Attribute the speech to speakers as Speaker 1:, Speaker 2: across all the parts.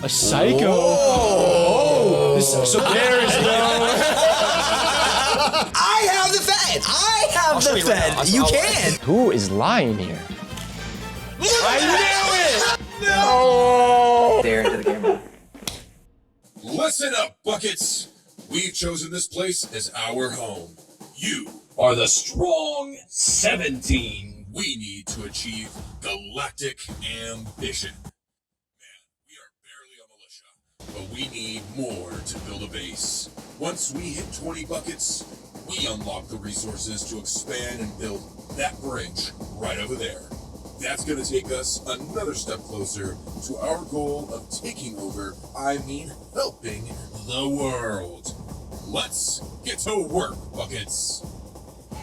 Speaker 1: A psycho. Oh. So there is no.
Speaker 2: I have the Fed. I have the Fed. You can.
Speaker 1: Who is lying here? I knew it. No.
Speaker 2: Stare into the camera.
Speaker 3: Listen up, buckets. We've chosen this place as our home. You are the strong 17 we need to achieve galactic ambition. Man, we are barely a militia, but we need more to build a base. Once we hit 20 buckets, we unlock the resources to expand and build that bridge right over there. That's going to take us another step closer to our goal of taking over, helping the world. Let's get to work, buckets.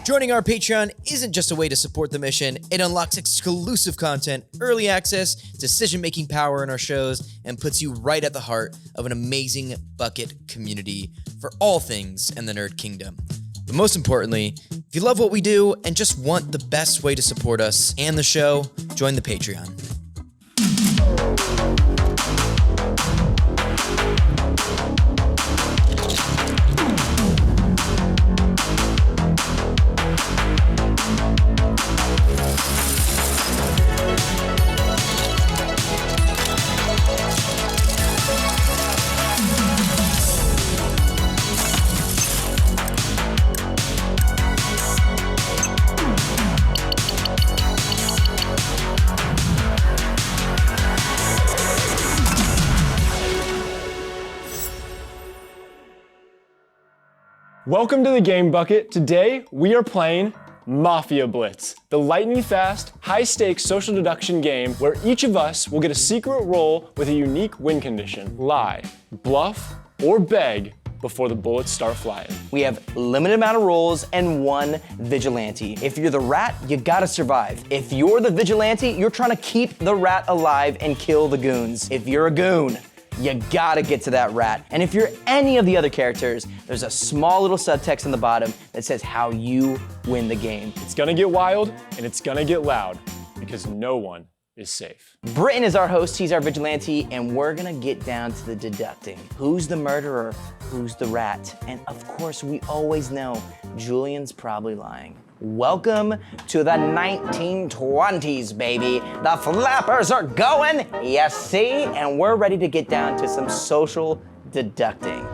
Speaker 2: Joining our Patreon isn't just a way to support the mission, it unlocks exclusive content, early access, decision-making power in our shows, and puts you right at the heart of an amazing bucket community for all things in the Nerd Kingdom. But most importantly, if you love what we do and just want the best way to support us and the show, join the Patreon.
Speaker 1: Welcome to the Game Bucket. Today, we are playing Mafia Blitz, the lightning-fast, high-stakes social deduction game where each of us will get a secret role with a unique win condition. Lie, bluff, or beg before the bullets start flying.
Speaker 4: We have limited amount of roles and one vigilante. If you're the rat, you gotta survive. If you're the vigilante, you're trying to keep the rat alive and kill the goons. If you're a goon, you gotta get to that rat. And if you're any of the other characters, there's a small little subtext on the bottom that says how you win the game.
Speaker 1: It's gonna get wild and it's gonna get loud because no one is safe.
Speaker 4: Britton is our host, he's our vigilante, and we're gonna get down to the deducting. Who's the murderer? Who's the rat? And of course, we always know Julian's probably lying. Welcome to the 1920s, baby. The flappers are going, you see? And we're ready to get down to some social deducting.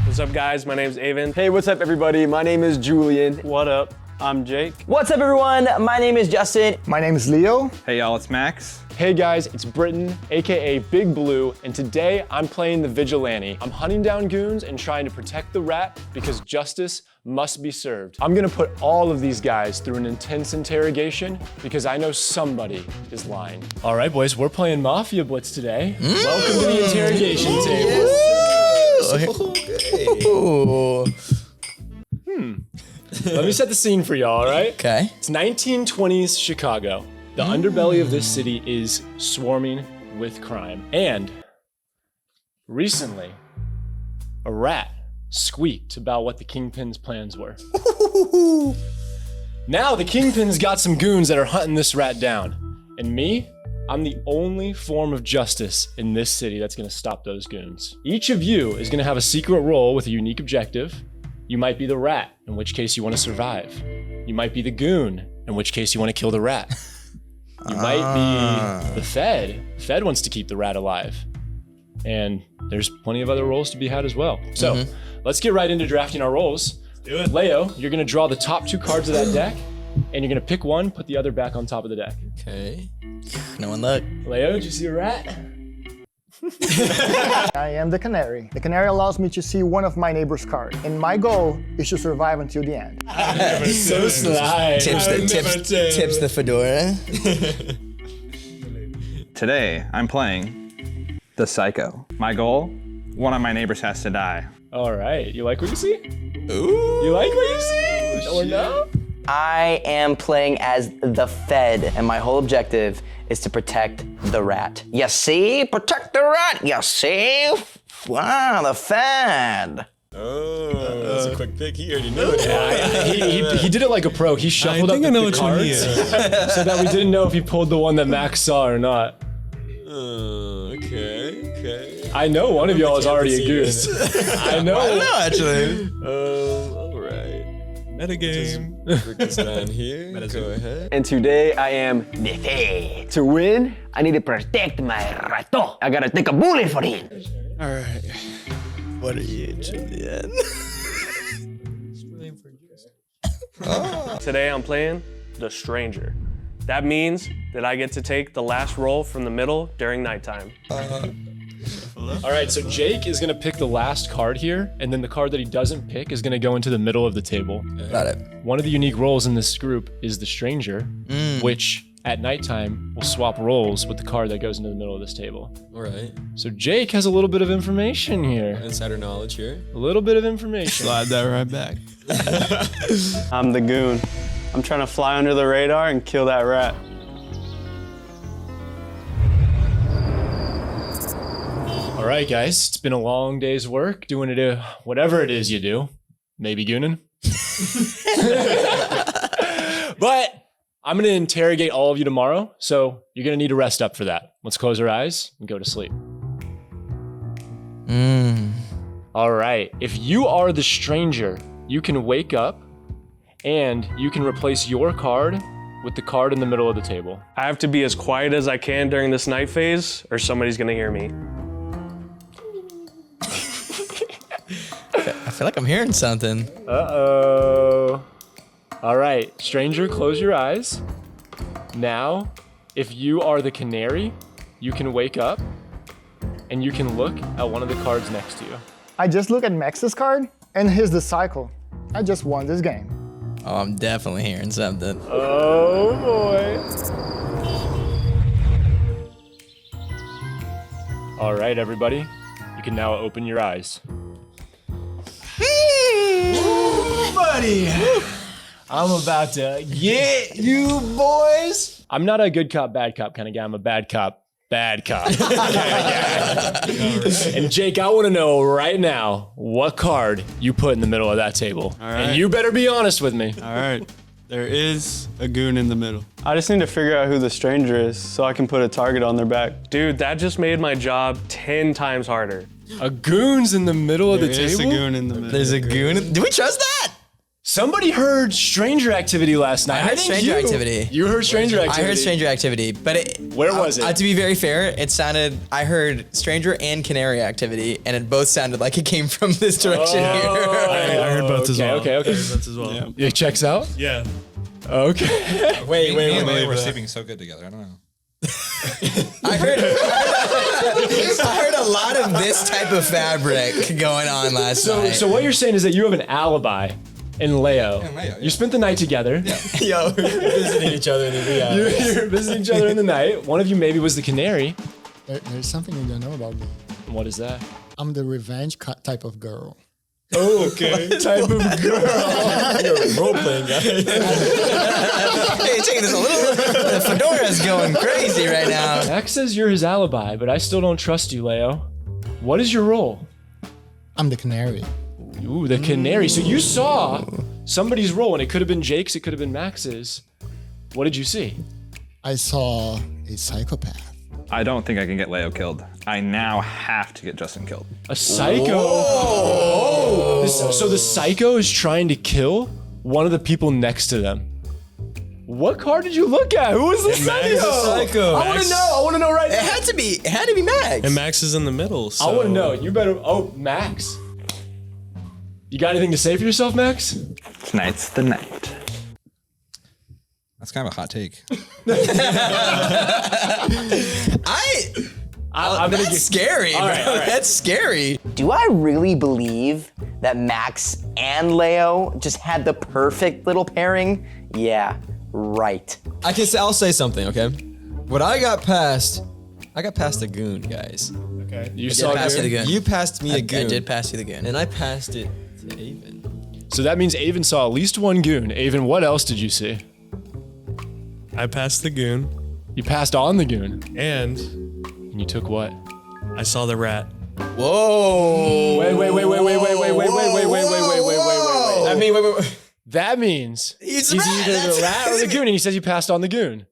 Speaker 1: What's up, guys? My name's Avon.
Speaker 5: Hey, what's up, everybody? My name is Julian.
Speaker 1: What up? I'm Jake.
Speaker 4: What's up, everyone? My name is Justin.
Speaker 6: My name is Leo.
Speaker 5: Hey, y'all, it's Max.
Speaker 1: Hey guys, it's Britton, aka Big Blue, and today I'm playing the vigilante. I'm hunting down goons and trying to protect the rat because justice must be served. I'm gonna put all of these guys through an intense interrogation because I know somebody is lying. All right, boys, we're playing Mafia Blitz today. Welcome to the interrogation table. Let me set the scene for y'all, all right?
Speaker 2: Okay.
Speaker 1: It's 1920s Chicago. The underbelly of this city is swarming with crime. And recently, a rat squeaked about what the Kingpin's plans were. Now the Kingpin's got some goons that are hunting this rat down. And me, I'm the only form of justice in this city that's gonna stop those goons. Each of you is gonna have a secret role with a unique objective. You might be the rat, in which case you wanna survive. You might be the goon, in which case you wanna kill the rat. You might be the Fed. Fed wants to keep the rat alive. And there's plenty of other roles to be had as well. So let's get right into drafting our roles.
Speaker 5: Do it.
Speaker 1: Leo, you're gonna draw the top two cards of that deck, and you're gonna pick one, put the other back on top of the deck.
Speaker 2: Okay. No one look.
Speaker 1: Leo, did you see a rat?
Speaker 6: I am the canary. The canary allows me to see one of my neighbor's cards, and my goal is to survive until the end.
Speaker 1: So sly.
Speaker 2: Tips the fedora.
Speaker 5: Today, I'm playing the Psycho. My goal, one of my neighbors has to die.
Speaker 1: All right, you like what you see? Ooh. You like what you see? Or no?
Speaker 4: I am playing as the Fed, and my whole objective is to protect the rat. You see? Protect the rat, you see? Wow, the Fed.
Speaker 7: Oh, that was a quick pick. He already knew it.
Speaker 1: Yeah, he did it like a pro. He shuffled up the cards so that we didn't know if he pulled the one that Max saw or not.
Speaker 7: Okay.
Speaker 1: I know one of y'all is already a goon. I know.
Speaker 2: I don't know, actually.
Speaker 7: All right. Metagame. Break this down here. Go ahead.
Speaker 8: And today I am the Fae. To win, I need to protect my rato. I gotta take a bullet for him.
Speaker 7: All right.
Speaker 2: What are you, Julian?
Speaker 9: Today I'm playing the Stranger. That means that I get to take the last roll from the middle during nighttime.
Speaker 1: All right, so Jake is gonna pick the last card here, and then the card that he doesn't pick is gonna go into the middle of the table.
Speaker 2: Got it.
Speaker 1: One of the unique roles in this group is the Stranger, which at nighttime will swap roles with the card that goes into the middle of this table.
Speaker 7: All right.
Speaker 1: So Jake has a little bit of information here.
Speaker 7: Insider knowledge here.
Speaker 1: A little bit of information.
Speaker 7: Slide that right back.
Speaker 8: I'm the Goon. I'm trying to fly under the radar and kill that rat.
Speaker 1: All right, guys, it's been a long day's work doing it, whatever it is you do. Maybe gooning. But I'm going to interrogate all of you tomorrow, so you're going to need to rest up for that. Let's close our eyes and go to sleep. All right, if you are the Stranger, you can wake up and you can replace your card with the card in the middle of the table.
Speaker 9: I have to be as quiet as I can during this night phase, or somebody's gonna hear me.
Speaker 2: I feel like I'm hearing something.
Speaker 1: Uh-oh. All right, Stranger, close your eyes. Now, if you are the Canary, you can wake up and you can look at one of the cards next to you.
Speaker 6: I just look at Max's card, and here's the cycle. I just won this game.
Speaker 2: Oh, I'm definitely hearing something.
Speaker 1: Oh boy. All right, everybody. You can now open your eyes. Ooh, buddy. I'm about to get you boys. I'm not a good cop, bad cop kind of guy. I'm a bad cop, bad cop kind of guy. And Jake, I want to know right now what card you put in the middle of that table.
Speaker 7: All right.
Speaker 1: And you better be honest with me.
Speaker 7: All right. There is a goon in the middle.
Speaker 8: I just need to figure out who the Stranger is so I can put a target on their back.
Speaker 9: Dude, that just made my job 10 times harder.
Speaker 1: A goon's in the middle of the
Speaker 7: There is
Speaker 1: table?
Speaker 7: a goon in the middle.
Speaker 2: There's a goon. Do we trust that?
Speaker 1: Somebody heard Stranger Activity last night.
Speaker 2: I heard
Speaker 1: think
Speaker 2: Stranger
Speaker 1: you-
Speaker 2: Activity.
Speaker 1: You heard Stranger Activity.
Speaker 2: I heard Stranger Activity, but
Speaker 1: Where was it?
Speaker 2: To be very fair, it sounded. I heard Stranger and Canary Activity, and it both sounded like it came from this direction here.
Speaker 7: I heard both as well.
Speaker 1: Okay.
Speaker 7: I heard both as well.
Speaker 1: Yeah. It checks out?
Speaker 7: Yeah.
Speaker 1: Okay.
Speaker 7: Wait.
Speaker 10: We're sleeping so good together. I don't know.
Speaker 2: I heard a lot of this type of fabric going on last night.
Speaker 1: So what you're saying is that you have an alibi in Leo.
Speaker 10: Leo, yeah.
Speaker 1: You spent the night together.
Speaker 2: Yo, we're visiting each other in the reality.
Speaker 1: You're visiting each other in the night. One of you maybe was the Canary.
Speaker 6: There's something you don't know about me.
Speaker 1: What is that?
Speaker 6: I'm the revenge type of girl.
Speaker 1: Oh, okay. Type of girl.
Speaker 7: Role playing guy.
Speaker 2: Hey, check this a little. The fedora's going crazy right now.
Speaker 1: Max says you're his alibi, but I still don't trust you, Leo. What is your role?
Speaker 6: I'm the canary.
Speaker 1: Ooh, the Canary. So you saw somebody's role, and it could have been Jake's, it could have been Max's. What did you see?
Speaker 6: I saw a psychopath.
Speaker 5: I don't think I can get Leo killed. I now have to get Justin killed.
Speaker 1: A psycho. Oh. So the psycho is trying to kill one of the people next to them. What card did you look at? Who was the psycho? I want to know. I want to know right now.
Speaker 2: It had to be Max.
Speaker 7: And Max is in the middle. So.
Speaker 1: I want to know. You better. Oh, Max. You got anything to say for yourself, Max?
Speaker 5: Tonight's the night.
Speaker 10: That's kind of a hot take.
Speaker 1: I'm gonna
Speaker 2: That's scary, bro.
Speaker 1: All right.
Speaker 2: That's scary.
Speaker 4: Do I really believe that Max and Leo just had the perfect little pairing? Yeah, right.
Speaker 7: I'll say something, okay? What I got past the goon, guys.
Speaker 1: Okay. You
Speaker 2: I
Speaker 1: saw
Speaker 2: did pass you the
Speaker 1: Goon?
Speaker 2: goon.
Speaker 7: You passed me a
Speaker 2: I
Speaker 7: goon.
Speaker 2: did pass you the goon.
Speaker 7: And I passed it to Avon.
Speaker 1: So that means Avon saw at least one goon. Avon, what else did you see?
Speaker 7: I passed the goon.
Speaker 1: You passed on the goon.
Speaker 7: And
Speaker 1: You took what?
Speaker 7: I saw the rat.
Speaker 2: Whoa.
Speaker 1: Wait.
Speaker 2: I mean,
Speaker 1: That means
Speaker 2: He's
Speaker 1: he's
Speaker 2: the rat.
Speaker 1: either the rat or the goon, and he says you passed on the goon.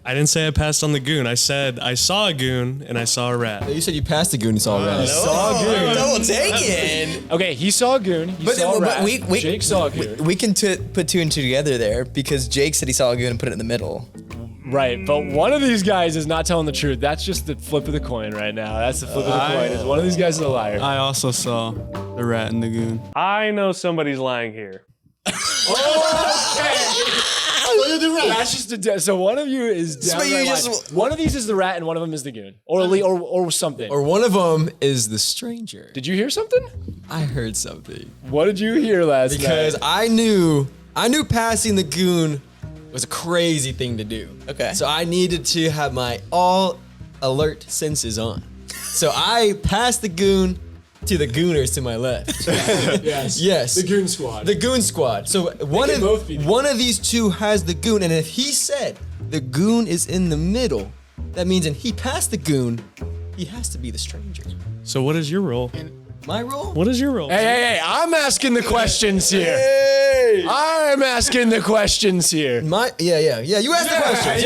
Speaker 9: I didn't say I passed on the goon. I said I saw a goon and I saw a rat.
Speaker 7: You said you passed the goon. You saw a rat.
Speaker 2: Saw a goon. Double taken.
Speaker 1: Okay, he saw a goon. He saw a rat. Jake saw a goon.
Speaker 2: We can put two and two together there because Jake said he saw a goon and put it in the middle.
Speaker 1: Right, but one of these guys is not telling the truth. That's just the flip of the coin right now. That's the flip of the coin. Is one of these guys is a liar.
Speaker 9: I also saw the rat and the goon. I know somebody's lying here.
Speaker 1: That's just so one of you is downright lying. One of these is the rat and one of them is the goon, or something.
Speaker 7: Or one of them is the stranger.
Speaker 1: Did you hear something?
Speaker 7: I heard something.
Speaker 1: What did you hear last night?
Speaker 7: Because I knew passing the goon was a crazy thing to do.
Speaker 2: Okay.
Speaker 7: So I needed to have my all alert senses on. So I passed the goon to the gooners to my left.
Speaker 1: Yes.
Speaker 7: Yes.
Speaker 1: The goon squad.
Speaker 7: The goon squad. So one of these two has the goon, and if he said the goon is in the middle, that means if he passed the goon, he has to be the stranger.
Speaker 9: So what is your role?
Speaker 7: My role?
Speaker 9: What is your role?
Speaker 1: Hey, I'm asking the questions here.
Speaker 7: Hey!
Speaker 1: I'm asking the questions here.
Speaker 7: Yeah. You asked the question.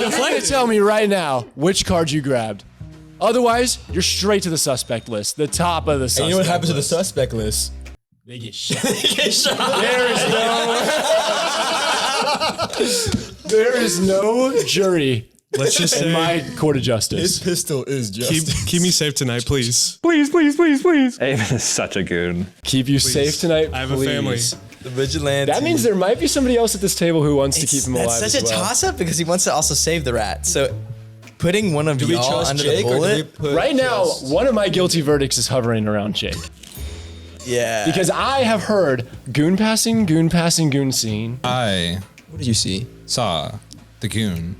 Speaker 1: You're going to tell me right now which card you grabbed. Otherwise, you're straight to the suspect list, the top of the suspect list.
Speaker 7: And you know what happens to the suspect list?
Speaker 1: They get shot. There is no jury.
Speaker 9: Let's just say
Speaker 1: in my court of justice.
Speaker 7: His pistol is justice.
Speaker 9: keep me safe tonight, please.
Speaker 1: Please.
Speaker 5: Aiden is such a goon.
Speaker 1: Keep you safe tonight,
Speaker 9: I have a family.
Speaker 7: The vigilante.
Speaker 1: That means there might be somebody else at this table who wants to keep him alive.
Speaker 2: That's such a toss-up because he wants to also save the rat. So putting one of
Speaker 7: we
Speaker 2: y'all
Speaker 7: trust
Speaker 2: under
Speaker 7: Jake,
Speaker 2: the
Speaker 7: or do we
Speaker 2: bullet.
Speaker 7: put
Speaker 1: Right now,
Speaker 7: trust?
Speaker 1: one of my guilty verdicts is hovering around Jake.
Speaker 2: Yeah.
Speaker 1: Because I have heard goon passing, goon seen.
Speaker 10: I
Speaker 7: What did you see?
Speaker 10: saw the goon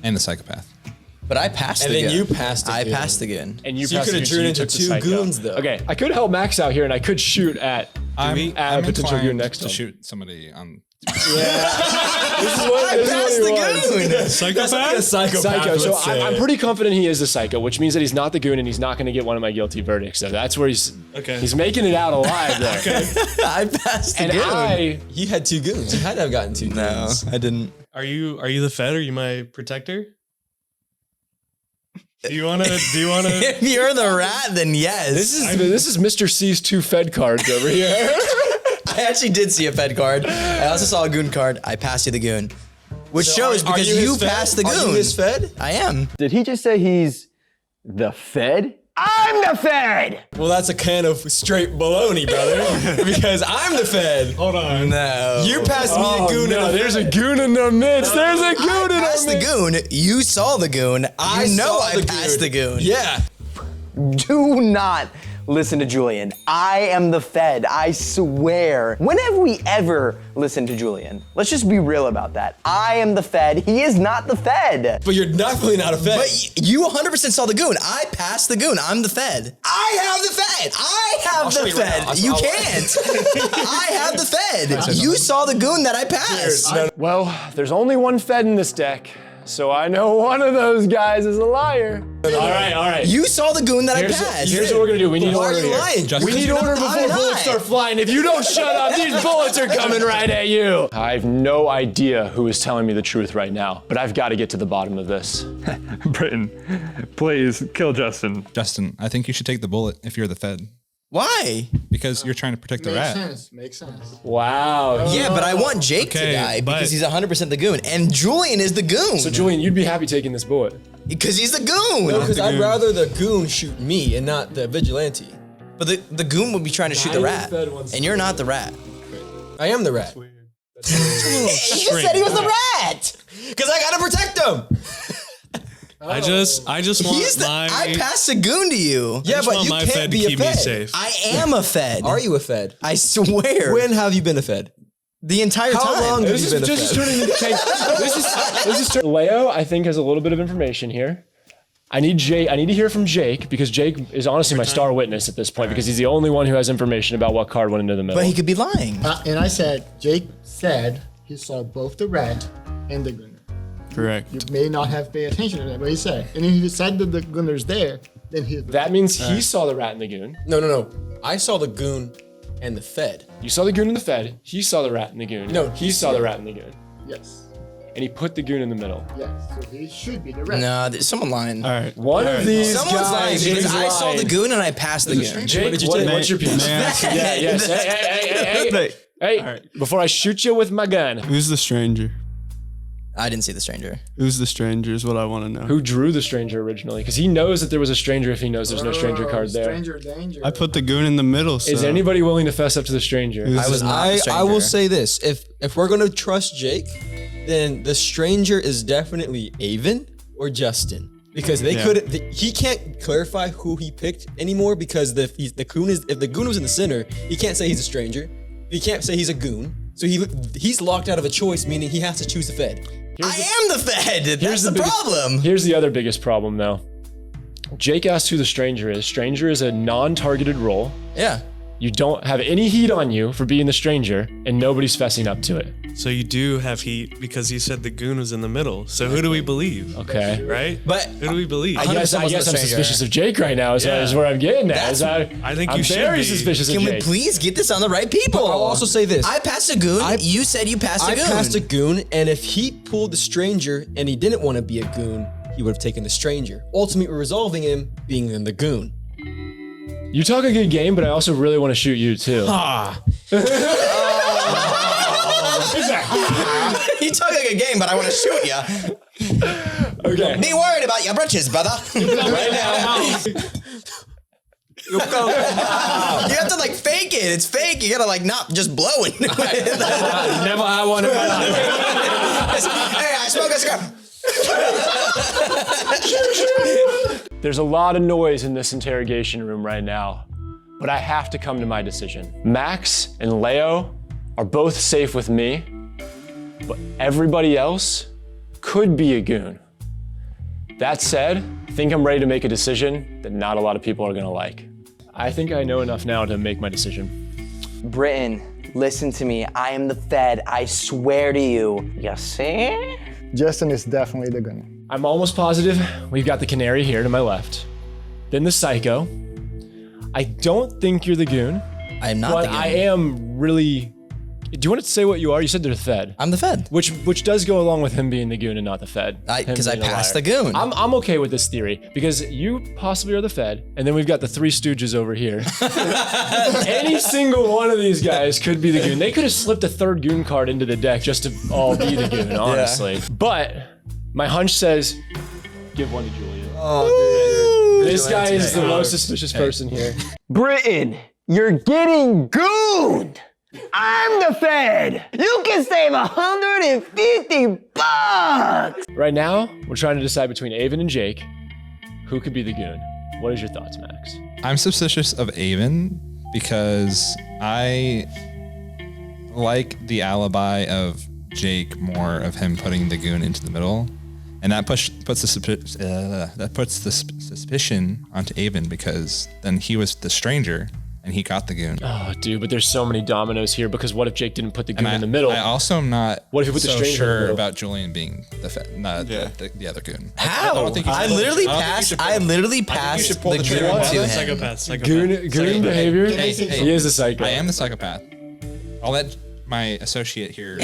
Speaker 10: and the psychopath.
Speaker 2: But I passed
Speaker 7: And
Speaker 2: the
Speaker 7: then
Speaker 2: gun.
Speaker 7: you passed the
Speaker 2: I
Speaker 7: goon.
Speaker 2: passed the gun.
Speaker 1: And you
Speaker 7: So you
Speaker 1: passed
Speaker 7: could have
Speaker 1: the goon,
Speaker 7: drew
Speaker 1: you
Speaker 7: into
Speaker 1: took the
Speaker 7: two
Speaker 1: psycho.
Speaker 7: goons, though.
Speaker 1: Okay, I could help Max out here, and I could shoot at
Speaker 10: I'm
Speaker 1: a potential goon
Speaker 10: inclined
Speaker 1: next
Speaker 10: to
Speaker 1: time.
Speaker 10: shoot somebody on.
Speaker 1: This is what
Speaker 2: Passed
Speaker 1: he
Speaker 2: the
Speaker 1: wants.
Speaker 2: goon.
Speaker 9: Psychopath?
Speaker 1: Psycho. So I'm pretty confident he is the psycho, which means that he's not the goon, and he's not going to get one of my guilty verdicts. So that's where he's making it out alive there.
Speaker 2: I passed the
Speaker 1: And
Speaker 2: goon.
Speaker 7: You had two goons. You had to have gotten two goons.
Speaker 2: I didn't.
Speaker 9: Are you the Fed? Are you my protector? Do you wanna?
Speaker 2: If you're the rat, then yes.
Speaker 1: This is Mr. C's 2 Fed cards over here.
Speaker 2: I actually did see a Fed card. I also saw a goon card. I passed you the goon. Which shows
Speaker 7: are
Speaker 2: because
Speaker 7: you
Speaker 2: you
Speaker 7: his Fed?
Speaker 2: passed the goon.
Speaker 7: Are you his Fed?
Speaker 2: I am.
Speaker 8: Did he just say he's the Fed? I'm the Fed!
Speaker 7: Well, that's a can of straight baloney, brother. Because I'm the Fed.
Speaker 9: Hold on.
Speaker 2: No.
Speaker 7: You passed me a goon
Speaker 1: no,
Speaker 7: and a
Speaker 1: there's a goon in the midst. There's a goon
Speaker 2: I
Speaker 1: in the
Speaker 2: passed the
Speaker 1: midst.
Speaker 2: goon. You saw the goon.
Speaker 7: I
Speaker 2: You know
Speaker 7: saw
Speaker 2: I
Speaker 7: the
Speaker 2: passed the goon.
Speaker 7: Yeah.
Speaker 4: Do not listen to Julian. I am the Fed, I swear. When have we ever listened to Julian? Let's just be real about that. I am the Fed, he is not the Fed.
Speaker 7: But you're definitely not a Fed.
Speaker 2: But you 100% saw the goon. I passed the goon. I'm the Fed. I have the Fed. I have
Speaker 7: show
Speaker 2: the
Speaker 7: you right
Speaker 2: Fed.
Speaker 7: now.
Speaker 2: You can't. I have the Fed. You saw the goon that I passed.
Speaker 1: Well, there's only one Fed in this deck, so I know one of those guys is a liar. All right.
Speaker 2: You saw the goon that I passed.
Speaker 1: Here's what we're gonna do. We need
Speaker 2: Why
Speaker 1: order
Speaker 2: are you
Speaker 1: here.
Speaker 2: lying?
Speaker 10: Just
Speaker 1: We need
Speaker 10: because
Speaker 1: order
Speaker 2: I'm
Speaker 1: before
Speaker 2: not.
Speaker 1: bullets start flying. If you don't shut up, these bullets are coming right at you. I have no idea who is telling me the truth right now, but I've got to get to the bottom of this.
Speaker 5: Britton, please kill Justin.
Speaker 10: Justin, I think you should take the bullet if you're the Fed.
Speaker 2: Why?
Speaker 10: Because you're trying to protect the rat.
Speaker 6: Makes sense.
Speaker 1: Wow.
Speaker 2: Yeah, but I want Jake
Speaker 9: Okay,
Speaker 2: to die
Speaker 9: but-
Speaker 2: because he's 100% the goon. And Julian is the goon.
Speaker 1: So Julian, you'd be happy taking this bullet.
Speaker 2: Because he's the goon.
Speaker 7: No, because I'd rather the goon shoot me and not the vigilante.
Speaker 2: But the goon would be trying to shoot the rat.
Speaker 1: Fed wants
Speaker 2: And you're not the rat.
Speaker 7: I am the rat.
Speaker 2: He just said he was the rat.
Speaker 7: Because I gotta protect him.
Speaker 9: I just want
Speaker 2: I passed a goon to you.
Speaker 7: Yeah,
Speaker 9: just
Speaker 7: but
Speaker 9: want
Speaker 7: you
Speaker 9: my
Speaker 7: can't
Speaker 9: Fed
Speaker 7: be
Speaker 9: to
Speaker 7: a
Speaker 9: keep me
Speaker 7: Fed.
Speaker 9: safe.
Speaker 2: I am a Fed.
Speaker 7: Are you a Fed?
Speaker 2: I swear.
Speaker 7: When have you been a Fed?
Speaker 2: The entire
Speaker 7: How
Speaker 2: time.
Speaker 7: long have
Speaker 1: This
Speaker 7: you
Speaker 1: is
Speaker 7: been a
Speaker 1: just
Speaker 7: Fed?
Speaker 1: turning into Leo, I think, has a little bit of information here. I need to hear from Jake because Jake is honestly my star witness at this point because he's the only one who has information about what card went into the middle.
Speaker 2: But he could be lying.
Speaker 6: And I said, Jake said he saw both the rat and the gunner.
Speaker 9: Correct.
Speaker 6: You may not have paid attention to that, but he said. And if he said that the gunner's there, then he's
Speaker 1: That means he saw the rat and the goon.
Speaker 7: No. I saw the goon and the Fed.
Speaker 1: You saw the goon and the Fed. He saw the rat and the goon.
Speaker 7: No,
Speaker 1: he saw the rat and the goon.
Speaker 6: Yes.
Speaker 1: And he put the goon in the middle.
Speaker 6: Yes. So he should be the rat.
Speaker 2: Nah, there's someone lying.
Speaker 11: All right.
Speaker 1: One of these
Speaker 2: Someone's lying
Speaker 1: guys
Speaker 2: because
Speaker 1: is
Speaker 2: I saw the
Speaker 1: lying.
Speaker 2: goon and I passed the goon.
Speaker 1: Jake,
Speaker 7: did you
Speaker 1: what-
Speaker 7: take?
Speaker 1: what's your piece?
Speaker 11: May I ask you-
Speaker 1: Yeah, yes. Hey, before I shoot you with my gun.
Speaker 11: Who's the stranger?
Speaker 2: I didn't see the stranger.
Speaker 11: Who's the stranger is what I want to know.
Speaker 1: Who drew the stranger originally? Because he knows that there was a stranger if he knows there's no stranger card there.
Speaker 6: Stranger danger.
Speaker 11: I put the goon in the middle. So.
Speaker 1: Is anybody willing to fess up to the stranger?
Speaker 2: I was not the
Speaker 7: I
Speaker 2: stranger.
Speaker 7: will say this: if we're gonna trust Jake, then the stranger is definitely Avon or Justin, because they couldn't. He can't clarify who he picked anymore because if the goon was in the center, he can't say he's a stranger. He can't say he's a goon. So he's locked out of a choice, meaning he has to choose the Fed.
Speaker 2: I am the Fed. That's the problem.
Speaker 1: Here's the other biggest problem, though. Jake asked who the stranger is. Stranger is a non-targeted role.
Speaker 2: Yeah.
Speaker 1: You don't have any heat on you for being the stranger, and nobody's fessing up to it.
Speaker 9: So you do have heat because you said the goon was in the middle. So who do we believe?
Speaker 1: Okay.
Speaker 9: Right?
Speaker 7: But
Speaker 9: Who do we believe?
Speaker 1: I guess I'm
Speaker 2: 100% stranger.
Speaker 1: suspicious of Jake right now. Is where I'm getting at.
Speaker 9: I think
Speaker 1: I'm
Speaker 9: you should
Speaker 1: very
Speaker 9: be.
Speaker 1: suspicious
Speaker 2: Can
Speaker 1: of
Speaker 2: we
Speaker 1: Jake.
Speaker 2: please get this on the right people?
Speaker 7: I'll also say this:
Speaker 2: I passed a goon. You said you passed a
Speaker 7: I
Speaker 2: goon.
Speaker 7: passed a goon, and if he pulled the stranger and he didn't want to be a goon, he would have taken the stranger, ultimately resolving him being in the goon.
Speaker 1: You talk a good game, but I also really want to shoot you too.
Speaker 2: You talk like a game, but I want to shoot you.
Speaker 1: Okay.
Speaker 2: Be worried about your britches, brother.
Speaker 1: Right now.
Speaker 2: You have to like fake it. It's fake. You gotta like not just blow it.
Speaker 1: Never had one in my life.
Speaker 2: Hey, I smoke a cigar.
Speaker 1: There's a lot of noise in this interrogation room right now, but I have to come to my decision. Max and Leo are both safe with me, but everybody else could be a goon. That said, I think I'm ready to make a decision that not a lot of people are gonna like. I think I know enough now to make my decision.
Speaker 4: Britton, listen to me. I am the Fed. I swear to you. You see?
Speaker 6: Justin is definitely the gun.
Speaker 1: I'm almost positive we've got the canary here to my left, then the psycho. I don't think you're the goon,
Speaker 2: I am not
Speaker 1: but
Speaker 2: the goon.
Speaker 1: I am really. Do you want to say what you are? You said they're the Fed.
Speaker 2: I'm the Fed.
Speaker 1: Which does go along with him being the goon and not the Fed.
Speaker 2: Because I
Speaker 1: Him being a
Speaker 2: passed
Speaker 1: liar.
Speaker 2: the goon.
Speaker 1: I'm okay with this theory because you possibly are the Fed, and then we've got the Three Stooges over here. Any single one of these guys could be the goon. They could have slipped a third goon card into the deck just to all be the goon, honestly. But my hunch says, give one to Julia.
Speaker 7: Oh, dude.
Speaker 1: This guy is the most suspicious person here.
Speaker 8: Britton, you're getting gooned. I'm the Fed. You can save $150.
Speaker 1: Right now, we're trying to decide between Avon and Jake who could be the goon. What is your thoughts, Max?
Speaker 10: I'm suspicious of Avon because I like the alibi of Jake more of him putting the goon into the middle, and that puts the suspicion onto Avon because then he was the stranger and he got the goon.
Speaker 1: Oh, dude, but there's so many dominoes here because what if Jake didn't put the goon
Speaker 10: And
Speaker 1: in the middle?
Speaker 10: I also am not
Speaker 1: What if you put the
Speaker 10: so
Speaker 1: stranger in the
Speaker 10: sure
Speaker 1: middle?
Speaker 10: about Julian being the other goon.
Speaker 2: How?
Speaker 10: don't think you should
Speaker 2: I
Speaker 10: pull the-
Speaker 2: literally
Speaker 10: I don't think you
Speaker 2: passed.
Speaker 10: should pull-
Speaker 2: I literally
Speaker 10: I think you
Speaker 2: passed
Speaker 10: should pull
Speaker 2: the
Speaker 10: the
Speaker 2: goon
Speaker 10: trigger.
Speaker 2: to him.
Speaker 9: Psychopath.
Speaker 1: Goon behavior?
Speaker 10: Hey,
Speaker 1: He is a psycho.
Speaker 10: I am the psychopath. I'll let my associate here,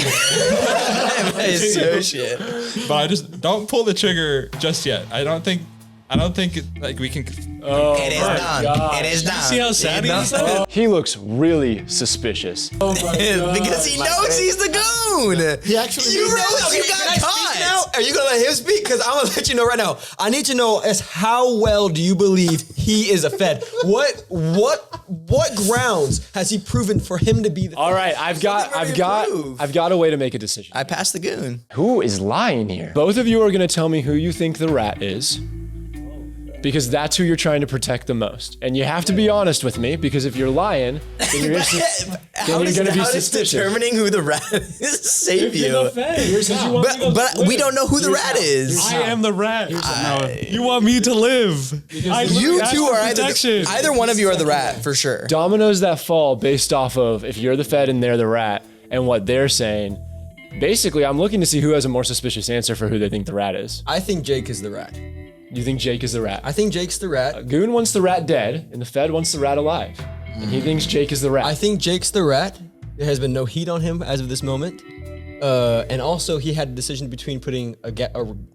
Speaker 2: Associate.
Speaker 10: but I just don't pull the trigger just yet. I don't think like we can.
Speaker 1: Oh,
Speaker 2: It is
Speaker 1: my
Speaker 2: done.
Speaker 1: God.
Speaker 2: It is done.
Speaker 9: See how sad he is? though?
Speaker 1: He looks really suspicious. Oh my God.
Speaker 2: Because he knows he's the goon.
Speaker 6: He actually
Speaker 2: You
Speaker 6: made
Speaker 2: know
Speaker 6: that.
Speaker 2: you got caught.
Speaker 7: Now, are you gonna let him speak? Because I'm gonna let you know right now. I need to know as how well do you believe he is a Fed? What grounds has he proven for him to be the?
Speaker 1: All right, I've got a way to make a decision.
Speaker 2: I passed the goon.
Speaker 1: Who is lying here? Both of you are gonna tell me who you think the rat is, because that's who you're trying to protect the most. And you have to be honest with me, because if you're lying, then you're,
Speaker 2: How does
Speaker 1: suspicious.
Speaker 2: determining who the rat is save you? But we don't know who the rat is.
Speaker 9: I am the rat. You want me to live.
Speaker 2: You two are either one of you are the rat for sure.
Speaker 1: Dominoes that fall based off of if you're the Fed and they're the rat and what they're saying. Basically, I'm looking to see who has a more suspicious answer for who they think the rat is.
Speaker 7: I think Jake is the rat.
Speaker 1: You think Jake is the rat?
Speaker 7: I think Jake's the rat.
Speaker 1: Goon wants the rat dead, and the Fed wants the rat alive. And he thinks Jake is the rat.
Speaker 7: I think Jake's the rat. There has been no heat on him as of this moment. And also, he had a decision between putting a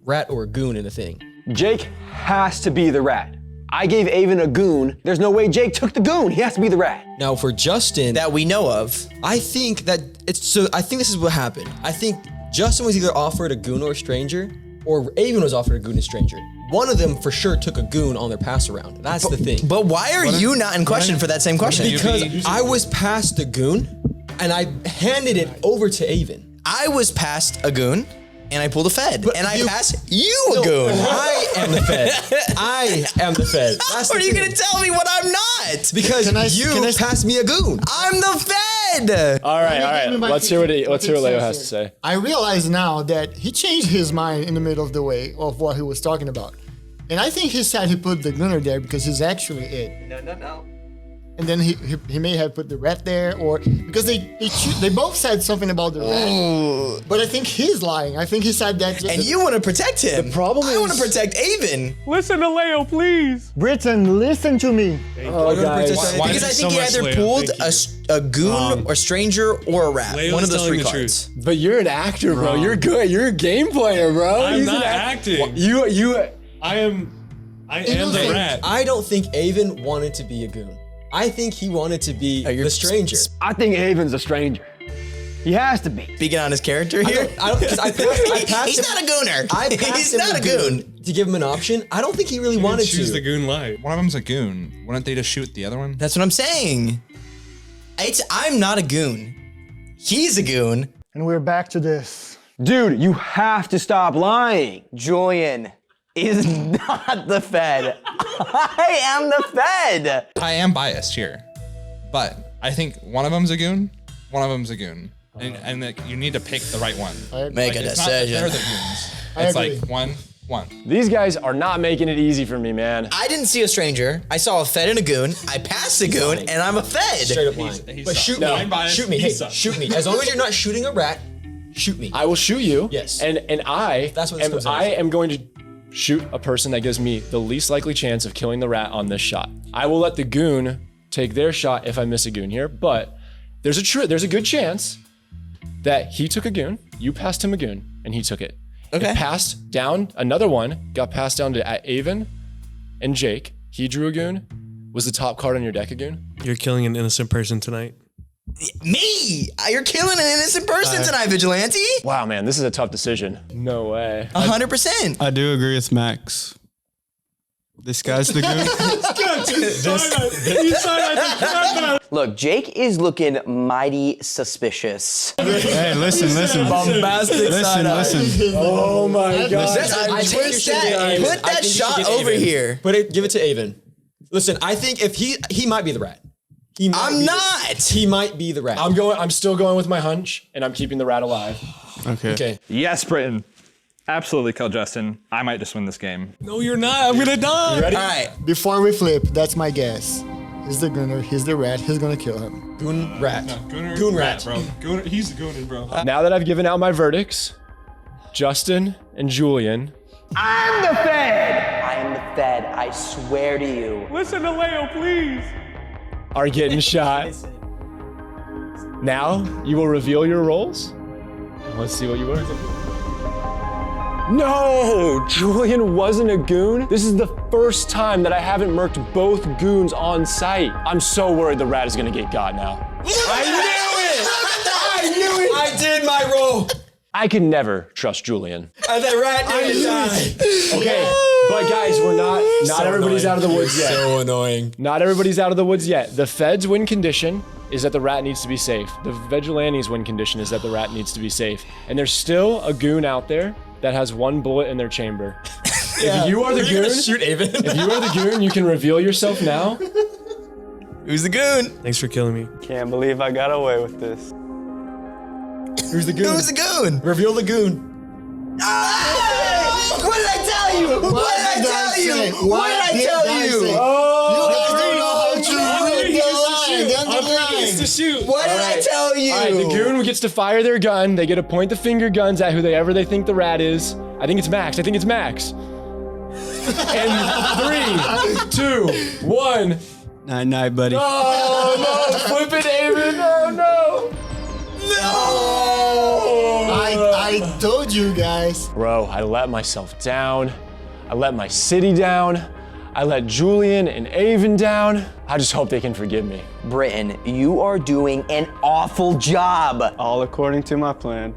Speaker 7: rat or a goon in the thing.
Speaker 8: Jake has to be the rat. I gave Avon a goon. There's no way Jake took the goon. He has to be the rat.
Speaker 7: Now for Justin,
Speaker 2: That we know of.
Speaker 7: I think this is what happened. I think Justin was either offered a goon or a stranger, or Avon was offered a goon and stranger. One of them for sure took a goon on their pass around. That's the thing.
Speaker 2: But why are you not in question for that same question?
Speaker 7: Because I was past the goon, and I handed it over to Avon.
Speaker 2: I was past a goon, and I pulled a Fed, and I passed you a
Speaker 7: No,
Speaker 2: goon.
Speaker 7: I am the Fed. I am the Fed. That's
Speaker 2: How
Speaker 7: the
Speaker 2: are you
Speaker 7: thing.
Speaker 2: gonna tell me what I'm not?
Speaker 7: Because
Speaker 6: Can I-
Speaker 7: you passed me a goon.
Speaker 2: I'm the Fed.
Speaker 1: all right.
Speaker 6: Give me my
Speaker 1: Let's hear what
Speaker 6: critique.
Speaker 1: Leo has to say.
Speaker 6: I realize now that he changed his mind in the middle of the way of what he was talking about. And I think he said he put the gunner there because he's actually it.
Speaker 8: No.
Speaker 6: And then he may have put the rat there, or because they both said something about the rat. But I think he's lying. I think he said that.
Speaker 2: And you want to protect him.
Speaker 1: The problem
Speaker 2: I want
Speaker 1: is-
Speaker 2: to protect Avon.
Speaker 9: Listen to Leo, please.
Speaker 6: Britton, listen to me.
Speaker 1: Oh, guys.
Speaker 10: Why
Speaker 2: Because
Speaker 10: is
Speaker 2: I
Speaker 10: it
Speaker 2: think
Speaker 9: so
Speaker 2: he
Speaker 9: much,
Speaker 2: either
Speaker 9: Leo?
Speaker 2: pulled
Speaker 9: Thank
Speaker 2: a goon or stranger or a rat.
Speaker 9: Leo's
Speaker 2: One of those
Speaker 9: telling
Speaker 2: three
Speaker 9: the
Speaker 2: cards.
Speaker 1: But you're an actor, bro. You're good. You're a game player, bro.
Speaker 9: I'm
Speaker 1: He's
Speaker 9: not
Speaker 1: an
Speaker 9: acting.
Speaker 1: You.
Speaker 9: I am the rat.
Speaker 7: I don't think Avon wanted to be a goon. I think he wanted to be the stranger.
Speaker 8: I think Avon's a stranger. He has to be.
Speaker 2: Speaking on his character here.
Speaker 7: Because I passed
Speaker 2: He's
Speaker 7: him-
Speaker 2: not a gooner.
Speaker 7: I passed
Speaker 2: He's
Speaker 7: him
Speaker 2: not a
Speaker 7: the
Speaker 2: goon.
Speaker 7: to give him an option. I don't think he really wanted
Speaker 9: Choose
Speaker 7: to.
Speaker 9: the goon light.
Speaker 10: One of them's a goon. Wouldn't they just shoot the other one?
Speaker 2: That's what I'm saying. I'm not a goon. He's a goon.
Speaker 6: And we're back to this.
Speaker 8: Dude, you have to stop lying.
Speaker 4: Julian is not the Fed. I am the Fed.
Speaker 10: I am biased here, but I think one of them's a goon. One of them's a goon, and like, you need to pick the right one.
Speaker 2: Make a
Speaker 10: It's not that
Speaker 2: decision.
Speaker 10: they're the goons.
Speaker 6: I
Speaker 10: It's
Speaker 6: agree.
Speaker 10: like one.
Speaker 1: These guys are not making it easy for me, man.
Speaker 2: I didn't see a stranger. I saw a Fed and a goon. I passed a goon, and I'm a Fed.
Speaker 7: Straight up lying. But shoot me.
Speaker 10: biased.
Speaker 7: Shoot me.
Speaker 10: He
Speaker 7: Hey,
Speaker 10: sucks.
Speaker 7: shoot me. As long as you're not shooting a rat, shoot me.
Speaker 1: I will shoot you.
Speaker 7: Yes.
Speaker 1: And I
Speaker 7: That's what this comes down
Speaker 1: I
Speaker 7: to.
Speaker 1: am going to shoot a person that gives me the least likely chance of killing the rat on this shot. I will let the goon take their shot if I miss a goon here, but there's a good chance that he took a goon, you passed him a goon, and he took it.
Speaker 2: Okay.
Speaker 1: It passed down, another one got passed down to Avon and Jake. He drew a goon. Was the top card on your deck a goon?
Speaker 9: You're killing an innocent person tonight.
Speaker 2: Me? You're killing an innocent person tonight, Vigilante.
Speaker 1: Wow, man, this is a tough decision. No way.
Speaker 2: 100%.
Speaker 11: I do agree with Max. This guy's the goon.
Speaker 4: Look, Jake is looking mighty suspicious.
Speaker 11: Hey, listen.
Speaker 2: Bombastic
Speaker 11: Listen.
Speaker 1: Oh my God.
Speaker 7: I take your
Speaker 2: Twist
Speaker 7: shit,
Speaker 2: that.
Speaker 7: Avon.
Speaker 2: Put
Speaker 7: I
Speaker 2: that
Speaker 7: think you should
Speaker 2: shot
Speaker 7: get
Speaker 2: over
Speaker 7: Avon.
Speaker 2: here.
Speaker 7: Give it to Avon. Listen, I think if he might be the rat.
Speaker 2: I'm not.
Speaker 7: He might be the rat.
Speaker 1: I'm still going with my hunch, and I'm keeping the rat alive.
Speaker 11: Okay.
Speaker 5: Yes, Britton. Absolutely kill Justin. I might just win this game.
Speaker 9: No, you're not. I'm gonna die.
Speaker 1: You ready?
Speaker 2: All right.
Speaker 6: Before we flip, that's my guess. He's the gunner, he's the rat, he's gonna kill him.
Speaker 7: Goon rat.
Speaker 10: Goon
Speaker 7: rat.
Speaker 10: bro. He's the gooner, bro.
Speaker 1: Now that I've given out my verdicts, Justin and Julian,
Speaker 4: I am the Fed. I swear to you.
Speaker 9: Listen to Leo, please.
Speaker 1: are getting shot. Now you will reveal your roles. Let's see what you were. No, Julian wasn't a goon. This is the first time that I haven't murked both goons on site. I'm so worried the rat is gonna get got now. I knew it!
Speaker 7: I did my role.
Speaker 1: I can never trust Julian.
Speaker 7: And that rat didn't die.
Speaker 1: Okay, but guys, we're not everybody's out of the woods yet.
Speaker 7: So annoying.
Speaker 1: Not everybody's out of the woods yet. The Fed's win condition is that the rat needs to be safe. The Vigilante's win condition is that the rat needs to be safe. And there's still a goon out there that has one bullet in their chamber. If you are the goon,
Speaker 7: Shoot Avon.
Speaker 1: if you are the goon, you can reveal yourself now.
Speaker 2: Who's the goon?
Speaker 9: Thanks for killing me.
Speaker 8: Can't believe I got away with this.
Speaker 1: Who's the goon?
Speaker 2: Who's the goon?
Speaker 7: Reveal the goon.
Speaker 2: Ah! What did I tell you? What did I tell you? What did I tell you? What did I tell you?
Speaker 1: All right, the goon gets to fire their gun. They get to point the finger guns at whoever they think the rat is. I think it's Max. And 3, 2, 1.
Speaker 11: Night, buddy.
Speaker 1: Oh no, flip it, Aven. Oh no.
Speaker 6: I told you guys.
Speaker 1: Bro, I let myself down. I let my city down. I let Julian and Aven down. I just hope they can forgive me.
Speaker 4: Britton, you are doing an awful job.
Speaker 11: All according to my plan.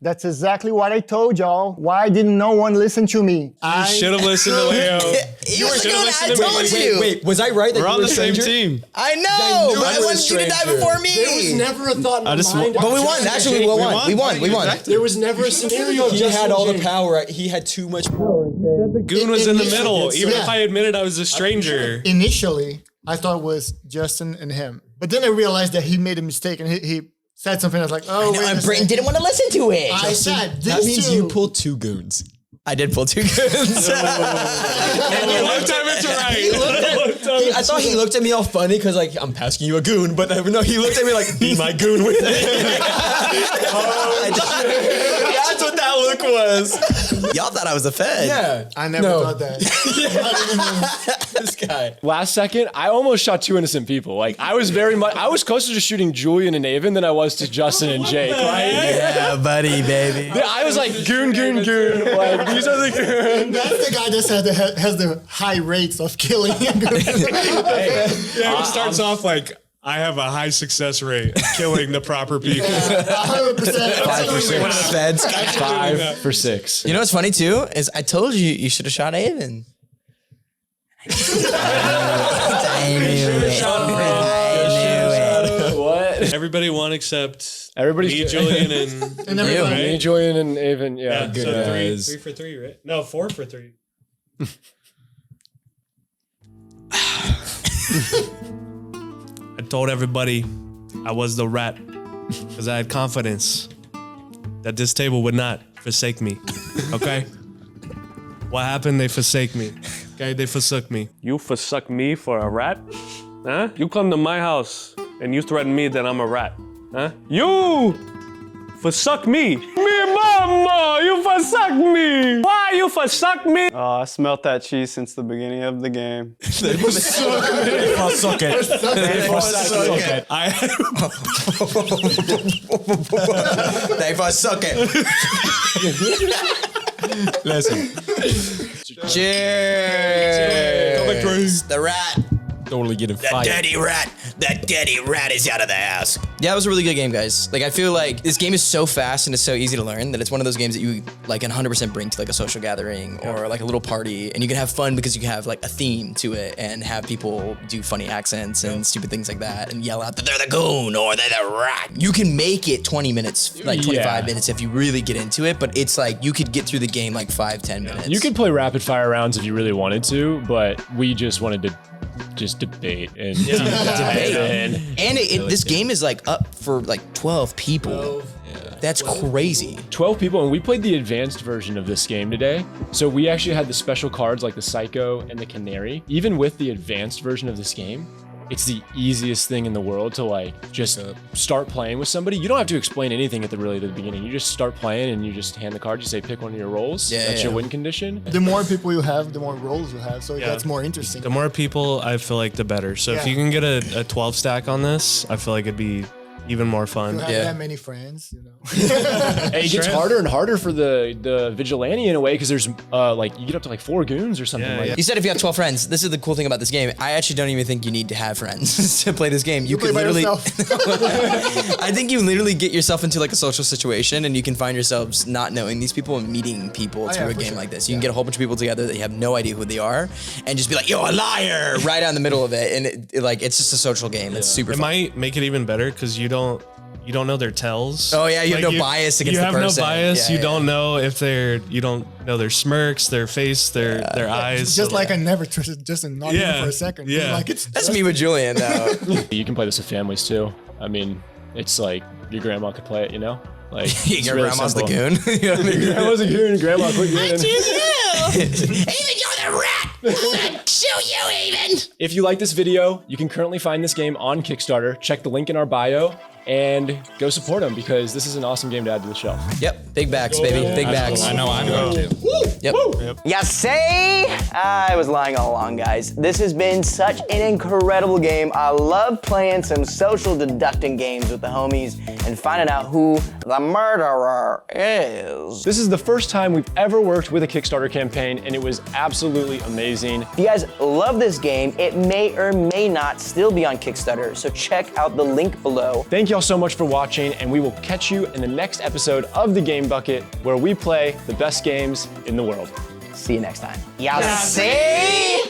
Speaker 6: That's exactly what I told y'all. Why didn't no one listen to me?
Speaker 9: You should have listened to Leo.
Speaker 2: You were good. I told you.
Speaker 7: Wait, was I right that
Speaker 11: We're
Speaker 7: you
Speaker 11: on
Speaker 7: were
Speaker 11: the
Speaker 7: a
Speaker 11: same
Speaker 7: stranger?
Speaker 11: team.
Speaker 2: I know.
Speaker 7: I knew
Speaker 2: But I
Speaker 7: you were a
Speaker 2: wanted you to die before me.
Speaker 1: There was never a thought in my mind.
Speaker 2: But we won. Actually, we won. We won.
Speaker 1: There was never a scenario.
Speaker 7: He had all the power. He had too much power.
Speaker 9: Goon was in the
Speaker 6: Initially,
Speaker 9: middle,
Speaker 6: it's-
Speaker 9: even
Speaker 6: yeah.
Speaker 9: if I admitted I was a stranger.
Speaker 6: Initially, I thought it was Justin and him. But then I realized that he made a mistake and he said something. I was like, oh, wait a
Speaker 2: And Britton
Speaker 6: second.
Speaker 2: didn't want to listen to it.
Speaker 6: I said this
Speaker 7: That means
Speaker 6: too.
Speaker 7: you pulled 2 goons.
Speaker 2: I did pull 2 goons.
Speaker 9: One time it's right.
Speaker 7: I thought he looked at me all funny because like I'm asking you a goon, but no, he looked at me like be my goon with me. That's what that look was.
Speaker 2: Y'all thought I was a Fed.
Speaker 7: Yeah,
Speaker 6: I never thought that.
Speaker 7: This guy.
Speaker 1: Last second, I almost shot 2 innocent people. Like I was closer to shooting Julian and Aven than I was to Justin and Jake, right?
Speaker 2: Yeah, buddy, baby.
Speaker 1: I was like, goon. Like, these are the goons.
Speaker 6: That's the guy that has the high rates of killing.
Speaker 9: Yeah, it starts off like, I have a high success rate of killing the proper people.
Speaker 6: 100%.
Speaker 2: 5 for 6. One of the Feds.
Speaker 1: 5 for 6.
Speaker 2: You know what's funny too is I told you should have shot Aven. I knew it.
Speaker 1: What?
Speaker 9: Everybody won except
Speaker 1: Everybody's
Speaker 9: me, Julian, and
Speaker 6: everybody.
Speaker 1: Me, Julian, and Aven. Yeah,
Speaker 9: yeah,
Speaker 1: good
Speaker 9: so
Speaker 1: guys.
Speaker 9: 3 for 3, right? No, 4 for 3. I told everybody I was the rat because I had confidence that this table would not forsake me. Okay? What happened? They forsake me. Okay, they forsook me. You forsook me for a rat? Huh? You come to my house and you threaten me that I'm a rat. Huh? You forsook me. Me mama, you forsook me. Why you forsook me?
Speaker 11: Oh, I smelt that cheese since the beginning of the game.
Speaker 2: They forsook it. They forsook it.
Speaker 7: Listen,
Speaker 2: Cheers. The rat.
Speaker 7: totally getting
Speaker 2: That
Speaker 7: fired.
Speaker 2: dirty rat. That dirty rat is out of the house. Yeah, it was a really good game, guys. Like, I feel like this game is so fast and it's so easy to learn that it's one of those games that you like 100% bring to like a social gathering or like a little party, and you can have fun because you can have like a theme to it and have people do funny accents and stupid things like that and yell out that they're the goon or they're the rat. You can make it 20 minutes, like 25 minutes if you really get into it, but it's like you could get through the game like 5-10 minutes.
Speaker 1: You could play rapid fire rounds if you really wanted to, but we just wanted to just debate and
Speaker 2: debate. And this game is like up for like 12 people. That's crazy.
Speaker 1: 12 people, and we played the advanced version of this game today. So we actually had the special cards like the Psycho and the Canary. Even with the advanced version of this game, it's the easiest thing in the world to like just start playing with somebody. You don't have to explain anything at the beginning. You just start playing and you just hand the card. You say pick one of your rolls. That's your win condition.
Speaker 6: The more people you have, the more rolls you have. So that's more interesting.
Speaker 9: The more people, I feel like the better. So if you can get a 12 stack on this, I feel like it'd be even more fun.
Speaker 6: You have that many friends, you know.
Speaker 1: Hey, it gets harder and harder for the vigilante in a way because there's like you get up to like 4 goons or something like that.
Speaker 2: You said if you have 12 friends, this is the cool thing about this game. I actually don't even think you need to have friends to play this game. You
Speaker 6: play
Speaker 2: could
Speaker 6: by
Speaker 2: literally.
Speaker 6: yourself.
Speaker 2: I think you literally get yourself into like a social situation and you can find yourselves not knowing these people and meeting people through a game like this. You can get a whole bunch of people together that you have no idea who they are and just be like, yo, a liar, right out in the middle of it. And it's just a social game. It's super
Speaker 9: It
Speaker 2: fun.
Speaker 9: might make it even better because you don't know their tells.
Speaker 2: Oh yeah, you have no bias against the person.
Speaker 9: You have no bias.
Speaker 2: Yeah,
Speaker 9: you don't know if you don't know their smirks, their face, their eyes.
Speaker 6: Just like I never trusted Justin, not even for a second.
Speaker 9: Yeah.
Speaker 6: Like it's
Speaker 2: That's me with Julian though.
Speaker 1: You can play this with families too. I mean, it's like your grandma could play it, you know? Like it's
Speaker 2: Your
Speaker 1: really
Speaker 2: grandma's
Speaker 1: simple.
Speaker 2: the goon. You know what I mean?
Speaker 1: Your grandma's a goon and grandma quit gooning.
Speaker 2: Even you're the rat. I'm gonna shoot you, even.
Speaker 1: If you like this video, you can currently find this game on Kickstarter. Check the link in our bio. and go support them because this is an awesome game to add to the shelf.
Speaker 2: Yep, big backs, baby, big backs.
Speaker 10: I know I'm going to.
Speaker 2: Yep.
Speaker 4: Ya say? I was lying all along, guys. This has been such an incredible game. I love playing some social deducting games with the homies and finding out who the murderer is.
Speaker 1: This is the first time we've ever worked with a Kickstarter campaign, and it was absolutely amazing.
Speaker 4: If you guys love this game, it may or may not still be on Kickstarter, so check out the link below.
Speaker 1: Thank y'all so much for watching, and we will catch you in the next episode of The Game Bucket, where we play the best games in the world.
Speaker 4: See you next time. Ya say?